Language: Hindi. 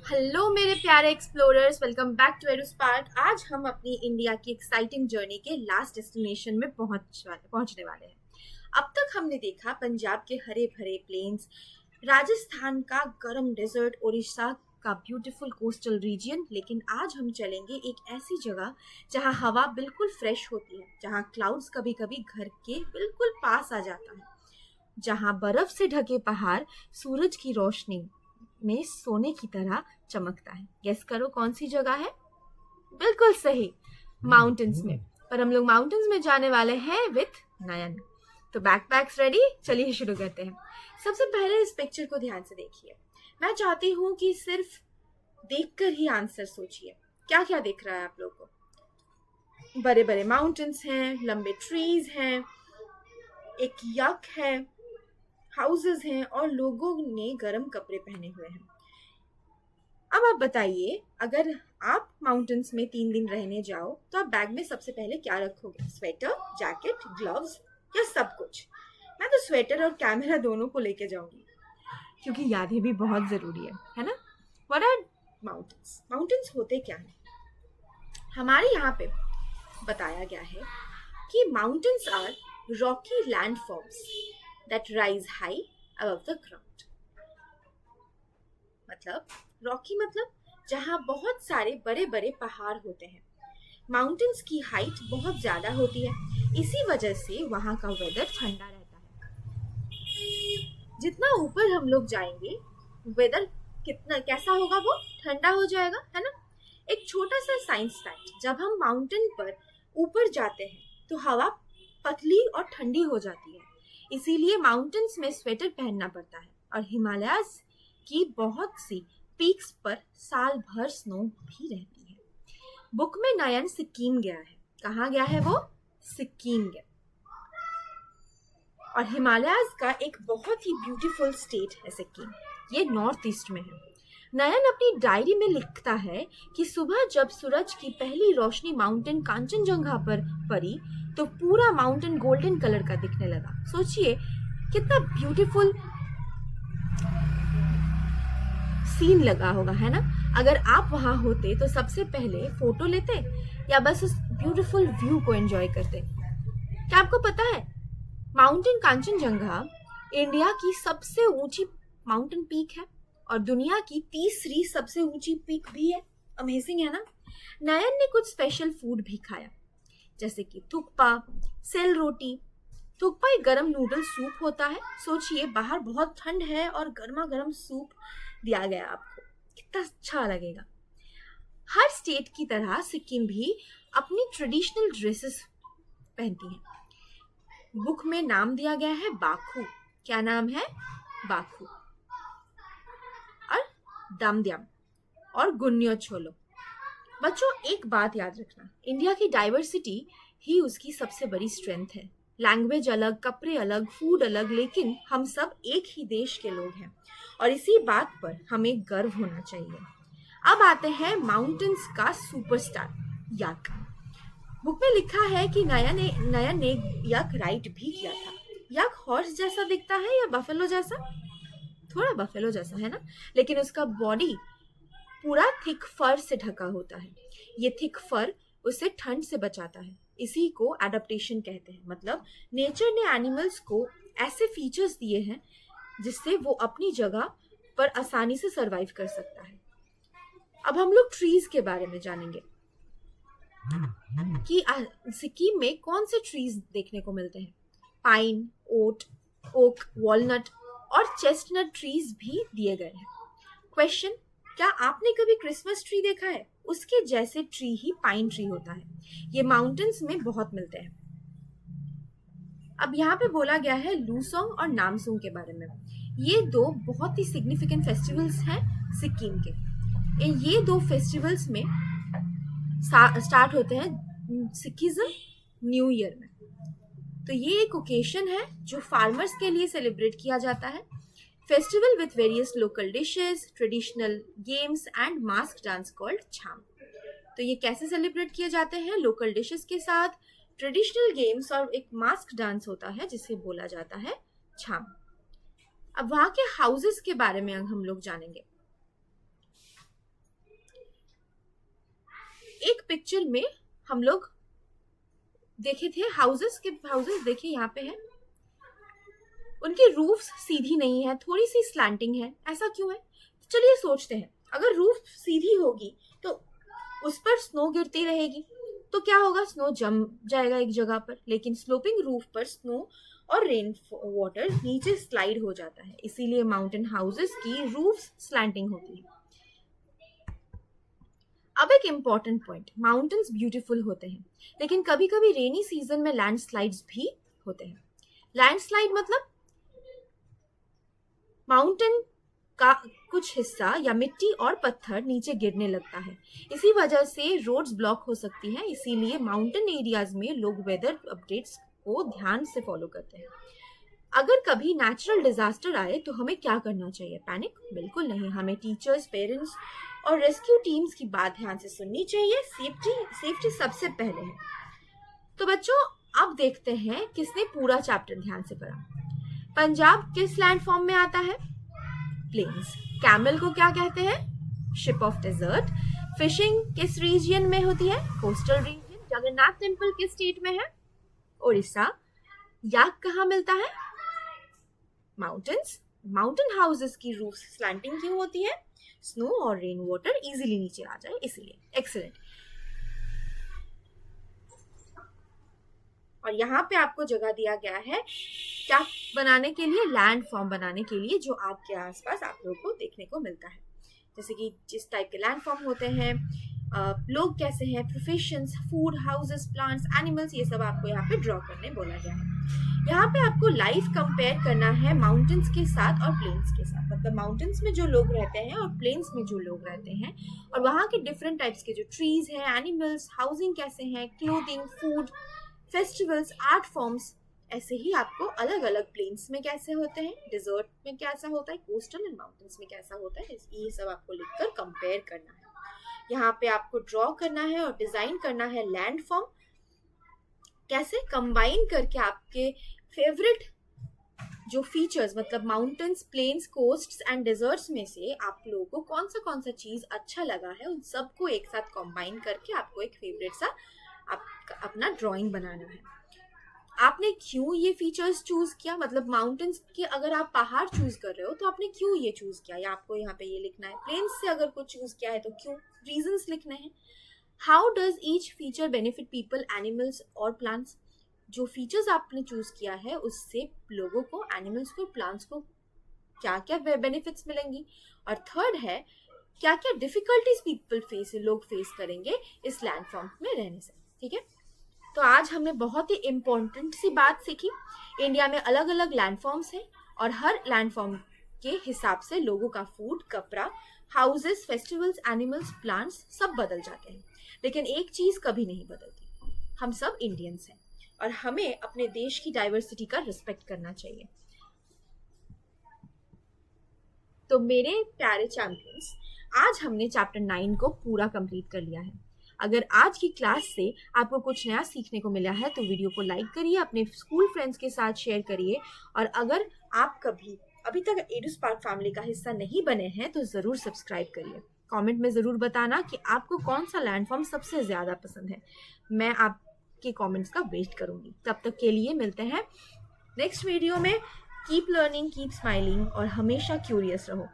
हेलो मेरे प्यारे एक्सप्लोरर्स, वेलकम बैक टू एरोस्पार्क। आज हम अपनी इंडिया की एक्साइटिंग जर्नी के लास्ट डेस्टिनेशन में पहुंचने वाले हैं। अब तक हमने देखा पंजाब के हरे भरे प्लेन्स, राजस्थान का गर्म डेजर्ट, उड़ीसा का ब्यूटीफुल कोस्टल रीजन, लेकिन आज हम चलेंगे एक ऐसी जगह जहां हवा बिल्कुल फ्रेश होती है, जहां क्लाउड्स कभी कभी घर के बिल्कुल पास आ जाता है, जहां बर्फ से ढके पहाड़ सूरज की रोशनी में सोने की तरह चमकता है। गेस करो कौन सी जगह है? बिल्कुल सही, माउंटेन्स में। पर हम लोग माउंटेन्स में जाने वाले हैं विथ नयन। तो बैकपैक्स रेडी? चलिए शुरू करते हैं। सबसे पहले इस पिक्चर को ध्यान से देखिए। मैं चाहती हूँ कि सिर्फ देखकर ही आंसर सोचिए। क्या क्या दिख रहा है आप लोग को? बड़े बड़े माउंटेन्स हैं, लंबे ट्रीज हैं, एक यक है, हाउसेस हैं और लोगों ने गर्म कपड़े पहने हुए हैं। अब आप बताइए, अगर आप माउंटेन्स में 3 दिन रहने जाओ तो आप बैग में सबसे पहले क्या रखोगे? स्वेटर, जैकेट, ग्लव्स या सब कुछ? मैं तो स्वेटर और कैमरा दोनों को लेके जाऊंगी, क्योंकि यादें भी बहुत जरूरी है ना? What are mountains? माउंटेन्स होते क्या हैं? हमारे यहाँ पे बताया गया है कि mountains are rocky landforms that rise high above the ground. मतलब रॉकी मतलब जहाँ बहुत सारे बड़े बड़े पहाड़ होते हैं। माउंटेन्स की हाइट बहुत ज्यादा होती है, इसी वजह से वहाँ का वेदर ठंडा रहता है। जितना ऊपर हम लोग जाएंगे, वेदर कितना कैसा होगा? वो ठंडा हो जाएगा, है ना? एक छोटा सा साइंस फैक्ट, जब हम माउंटेन पर ऊपर जाते हैं तो हवा पतली और ठंडी हो जाती है, इसीलिए माउंटेन्स में स्वेटर पहनना पड़ता है। और हिमालयाज की बहुत सी पीक्स पर साल भर स्नो भी रहती है। बुक में नयन सिक्किम गया है। कहाँ गया है वो? सिक्किम गया। और हिमालयाज का एक बहुत ही ब्यूटीफुल स्टेट है सिक्किम। ये नॉर्थ ईस्ट में है। नयन अपनी डायरी में लिखता है कि सुबह जब सूरज की पहली रोशनी माउंटेन कांचनजंगा पर पड़ी तो पूरा माउंटेन गोल्डन कलर का दिखने लगा। सोचिए कितना ब्यूटीफुल सीन लगा होगा, है ना? अगर आप वहां होते तो सबसे पहले फोटो लेते या बस उस ब्यूटीफुल व्यू को एंजॉय करते? क्या आपको पता है माउंटेन कांचनजंगा इंडिया की सबसे ऊंची माउंटेन पीक है और दुनिया की तीसरी सबसे ऊंची पीक भी है। अमेजिंग है ना? नयन ने कुछ स्पेशल फूड भी खाया, जैसे कि थुक्पा, सेल रोटी। थुक्पा एक गरम नूडल सूप होता है। सोचिए बाहर बहुत ठंड है और गर्मा गर्म सूप दिया गया आपको, कितना अच्छा लगेगा। हर स्टेट की तरह सिक्किम भी अपनी ट्रेडिशनल ड्रेसेस पहनती है। बुक में नाम दिया गया है बाखू। क्या नाम है? बाखू और दामद्याम और गुन्यो छोलो। बच्चों एक बात याद रखना, इंडिया की डाइवर्सिटी ही उसकी सबसे बड़ी स्ट्रेंथ है। लैंग्वेज अलग, कपड़े अलग, फूड अलग, लेकिन हम सब एक ही देश के लोग हैं और इसी बात पर हमें गर्व होना चाहिए। अब आते हैं माउंटेन्स का सुपरस्टार याक। बुक में लिखा है कि नयन ने यक राइड भी किया था। यक हॉर्स जैसा दिखता है या बफेलो जैसा? थोड़ा बफेलो जैसा, है ना? लेकिन उसका बॉडी पूरा थिक फर से ढका होता है। ये थिक फर उसे ठंड से बचाता है। इसी को एडाप्टेशन कहते हैं। मतलब नेचर ने एनिमल्स को ऐसे फीचर्स दिए हैं जिससे वो अपनी जगह पर आसानी से सरवाइव कर सकता है। अब हम लोग ट्रीज के बारे में जानेंगे कि सिक्किम में कौन से ट्रीज देखने को मिलते हैं। पाइन, ओक, वॉलनट और चेस्टनट ट्रीज भी दिए गए हैं। क्वेश्चन, क्या आपने कभी क्रिसमस ट्री देखा है? उसके जैसे ट्री ही पाइन ट्री होता है। ये माउंटेन्स में बहुत मिलते हैं। अब यहाँ पे बोला गया है लूसोंग और नामसूंग के बारे में। ये दो बहुत ही सिग्निफिकेंट फेस्टिवल्स हैं सिक्किम के। ये दो फेस्टिवल्स में स्टार्ट होते हैं सिक्किज्म न्यू ईयर में। तो ये एक ओकेशन है जो फार्मर्स के लिए सेलिब्रेट किया जाता है। Festival with various local dishes, traditional games and mask dance called Cham. तो ये कैसे सेलिब्रेट किए जाते हैं? लोकल डिशेस के साथ, ट्रेडिशनल गेम्स और एक मास्क डांस होता है जिसे बोला जाता है छाम। अब वहाँ के हाउसेस के बारे में हम लोग जानेंगे। एक पिक्चर में हम लोग देखे थे हाउसेस देखिए यहाँ पे है, उनकी रूफ्स सीधी नहीं है, थोड़ी सी स्लैंटिंग है। ऐसा क्यों है? चलिए सोचते हैं, अगर रूफ सीधी होगी तो उस पर स्नो गिरती रहेगी, तो क्या होगा? स्नो जम जाएगा एक जगह पर। लेकिन स्लोपिंग रूफ पर स्नो और रेन वाटर नीचे स्लाइड हो जाता है, इसीलिए माउंटेन हाउसेस की रूफ्स स्लैंटिंग होती है। अब एक इम्पॉर्टेंट पॉइंट, माउंटेन्स ब्यूटीफुल होते हैं, लेकिन कभी कभी रेनी सीजन में लैंडस्लाइड्स भी होते हैं। लैंडस्लाइड मतलब माउंटेन का कुछ हिस्सा या मिट्टी और पत्थर नीचे गिरने लगता है, इसी वजह से रोड्स ब्लॉक हो सकती हैं। इसीलिए माउंटेन एरियाज में लोग वेदर अपडेट्स को ध्यान से फॉलो करते हैं। अगर कभी नेचुरल डिजास्टर आए तो हमें क्या करना चाहिए? पैनिक बिल्कुल नहीं, हमें टीचर्स, पेरेंट्स और रेस्क्यू टीम्स की बात ध्यान से सुननी चाहिए। सेफ्टी सबसे पहले है। तो बच्चों, अब देखते हैं किसने पूरा चैप्टर ध्यान से पढ़ा। पंजाब किस लैंडफॉर्म में आता है? प्लेन्स। कैमल को क्या कहते हैं? Ship of desert. फिशिंग किस रीजन में होती है? Coastal region. जगन्नाथ टेम्पल किस स्टेट में है? उड़ीसा। याक कहाँ मिलता है? माउंटेन्स। माउंटेन हाउसेस की रूफ स्लैंटिंग क्यों होती है? स्नो और रेन वाटर इजीली नीचे आ जाए इसलिए। एक्सीलेंट। और यहाँ पे आपको जगह दिया गया है क्या बनाने के लिए? लैंड फॉर्म बनाने के लिए, जो आपके आसपास आप लोगों को देखने को मिलता है। जैसे कि जिस टाइप के लैंड फॉर्म होते हैं, लोग कैसे हैं, professions, food, houses, plants, animals, ये सब आपको यहाँ पे ड्रॉ करने बोला गया है। यहाँ पे आपको लाइफ कंपेयर करना है माउंटेन्स के साथ और प्लेन्स के साथ। मतलब माउंटेन्स में जो लोग रहते हैं और प्लेन्स में जो लोग रहते हैं, और वहाँ के डिफरेंट टाइप्स के जो ट्रीज हैं, एनिमल्स, हाउसिंग कैसे हैं, clothing, food, festivals, art forms, ऐसे ही आपको अलग अलग प्लेन्स में कैसे होते हैं, डिजर्ट में कैसा होता है, कोस्टल एंड माउंटेन्स में कैसा होता है, ये सब आपको लिखकर कंपेयर करना है। यहाँ पे आपको ड्रॉ करना है और डिजाइन करना है लैंड फॉर्म, कैसे कंबाइन करके आपके फेवरेट जो फीचर्स, मतलब mountains, plains, coasts and deserts में से आप लोगों को कौन सा चीज अच्छा लगा है, उन सबको एक साथ कंबाइन करके आपको एक फेवरेट सा अपना ड्राइंग बनाना है। आपने क्यों ये फीचर्स चूज किया? मतलब माउंटेन्स के अगर आप पहाड़ चूज कर रहे हो तो आपने क्यों ये चूज किया, या आपको यहाँ पे ये लिखना है। प्लेन्स से अगर कुछ चूज किया है तो क्यों, रीजंस लिखने हैं। How does each feature benefit people, animals और प्लांट्स। जो फीचर्स आपने चूज किया है उससे लोगों को, एनिमल्स को, प्लांट्स को क्या क्या बेनिफिट्स मिलेंगी। और थर्ड है, क्या क्या डिफिकल्टीज लोग फेस करेंगे इस लैंडफॉर्म में रहने से। ठीक है, तो आज हमने बहुत ही इम्पोर्टेंट सी बात सीखी। इंडिया में अलग अलग लैंडफॉर्म्स हैं और हर लैंडफॉर्म के हिसाब से लोगों का फूड, कपड़ा, हाउसेस, फेस्टिवल्स, एनिमल्स, प्लांट्स सब बदल जाते हैं, लेकिन एक चीज कभी नहीं बदलती, हम सब इंडियंस हैं और हमें अपने देश की डाइवर्सिटी का रिस्पेक्ट करना चाहिए। तो मेरे प्यारे चैंपियंस, आज हमने चैप्टर 9 को पूरा कंप्लीट कर लिया है। अगर आज की क्लास से आपको कुछ नया सीखने को मिला है तो वीडियो को लाइक करिए, अपने स्कूल फ्रेंड्स के साथ शेयर करिए, और अगर आप कभी अभी तक एडुस्पार्क फैमिली का हिस्सा नहीं बने हैं तो ज़रूर सब्सक्राइब करिए। कमेंट में ज़रूर बताना कि आपको कौन सा लैंडफॉर्म सबसे ज़्यादा पसंद है। मैं आपके कमेंट्स का वेट करूँगी। तब तक के लिए मिलते हैं नेक्स्ट वीडियो में। कीप लर्निंग, कीप स्माइलिंग और हमेशा क्यूरियस रहो।